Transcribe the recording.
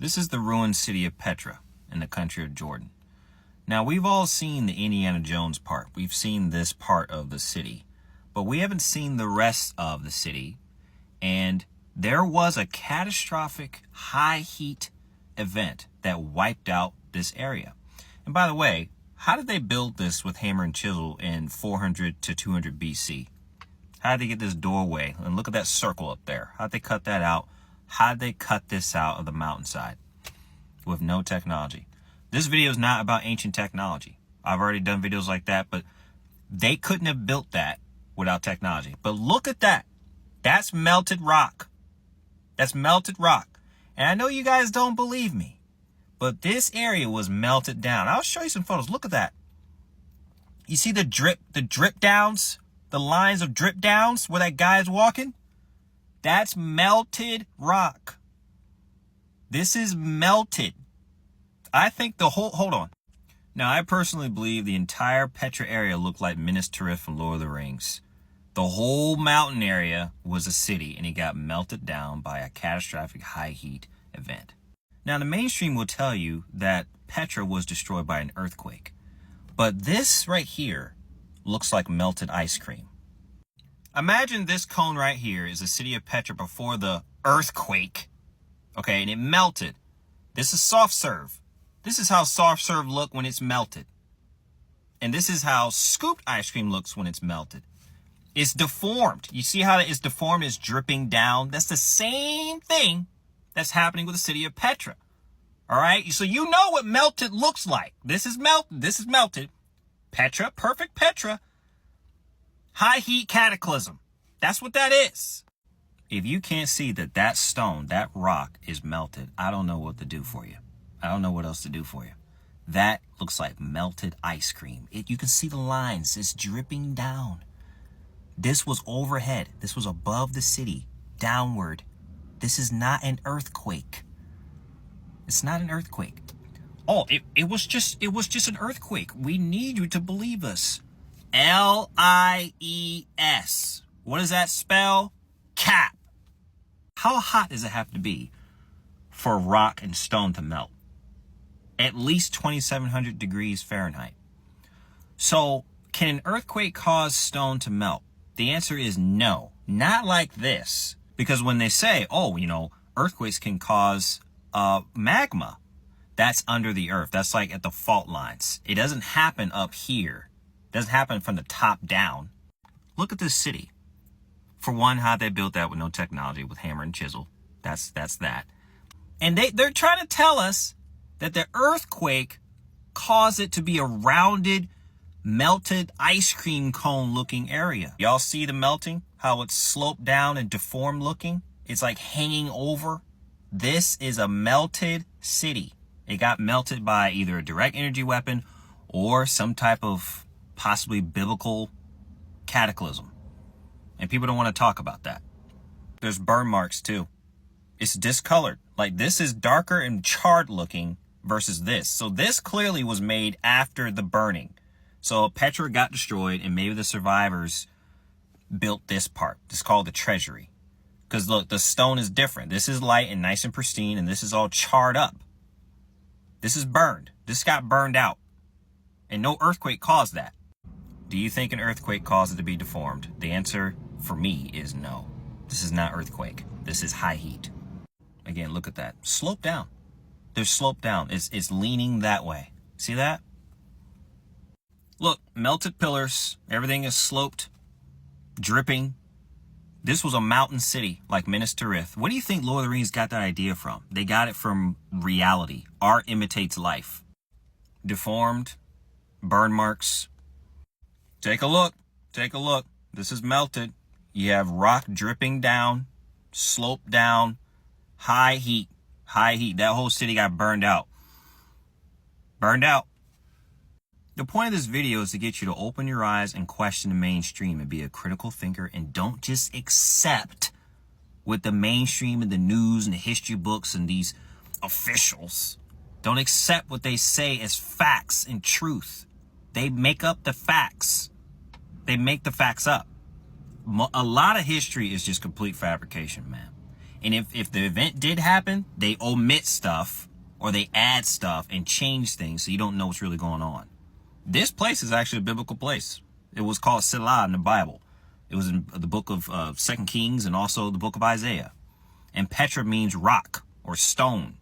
This is the ruined city of Petra in the country of Jordan. Now, we've all seen the Indiana Jones part. We've seen this part of the city, but we haven't seen the rest of the city. And there was a catastrophic high heat event that wiped out this area. And by the way, how did they build this with hammer and chisel in 400 to 200 BC? How did they get this doorway? And look at that circle up there. How'd they cut that out? How'd they cut this out of the mountainside with no technology? This video is not about ancient technology. I've already done videos like that, but they couldn't have built that without technology. But look at that. That's melted rock. That's melted rock. And I know you guys don't believe me, but this area was melted down. I'll show you some photos. Look at that. You see the drip downs, the lines of drip downs where that guy's walking? That's melted rock. This is melted. I think the whole, hold on. Now, I personally believe the entire Petra area looked like Minas Tirith from Lord of the Rings. The whole mountain area was a city, and it got melted down by a catastrophic high heat event. Now, the mainstream will tell you that Petra was destroyed by an earthquake. But this right here looks like melted ice cream. Imagine this cone right here is the city of Petra before the earthquake. Okay, and it melted. This is soft serve. This is how soft serve look when it's melted. And this is how scooped ice cream looks when it's melted. It's deformed. You see how it's deformed? It's dripping down. That's the same thing that's happening with the city of Petra. All right, so you know what melted looks like. This is melted. This is melted. Petra, perfect Petra. High heat cataclysm. That's what that is. If you can't see that that stone, that rock is melted, I don't know what to do for you. I don't know what else to do for you. That looks like melted ice cream. You can see the lines. It's dripping down. This was overhead. This was above the city, downward. This is not an earthquake. It's not an earthquake. Oh, it was just an earthquake. We need you to believe us. L-I-E-S. What does that spell? Cap. How hot does it have to be for rock and stone to melt? At least 2,700 degrees Fahrenheit. So, can an earthquake cause stone to melt? The answer is no. Not like this. Because when they say, oh, earthquakes can cause magma, that's under the earth. That's like at the fault lines. It doesn't happen up here. It doesn't happen from the top down. Look at this city. For one, how they built that with no technology, with hammer and chisel. That's that. And they're trying to tell us that the earthquake caused it to be a rounded, melted ice cream cone looking area. Y'all see the melting? How it's sloped down and deformed looking? It's like hanging over. This is a melted city. It got melted by either a direct energy weapon or some type of possibly biblical cataclysm. And people don't want to talk about that. There's burn marks too. It's discolored. Like this is darker and charred looking versus this. So this clearly was made after the burning. So Petra got destroyed and maybe the survivors built this part. This is called the treasury. Because look, the stone is different. This is light and nice and pristine, and this is all charred up. This is burned. This got burned out. And no earthquake caused that. Do you think an earthquake caused it to be deformed? The answer for me is no. This is not earthquake. This is high heat. Again, look at that. Slope down. They're sloped down. It's leaning that way. See that? Look, melted pillars. Everything is sloped, dripping. This was a mountain city like Minas Tirith. What do you think Lord of the Rings got that idea from? They got it from reality. Art imitates life. Deformed, burn marks. Take a look. Take a look. This is melted. You have rock dripping down, sloped down, high heat. High heat. That whole city got burned out. Burned out. The point of this video is to get you to open your eyes and question the mainstream and be a critical thinker and don't just accept what the mainstream and the news and the history books and these officials. Don't accept what they say as facts and truth. They make up the facts. They make the facts up. A lot of history is just complete fabrication, man. And if the event did happen, they omit stuff or they add stuff and change things so you don't know what's really going on. This place is actually a biblical place. It was called Selah in the Bible. It was in the book of 2 Kings and also the book of Isaiah. And Petra means rock or stone.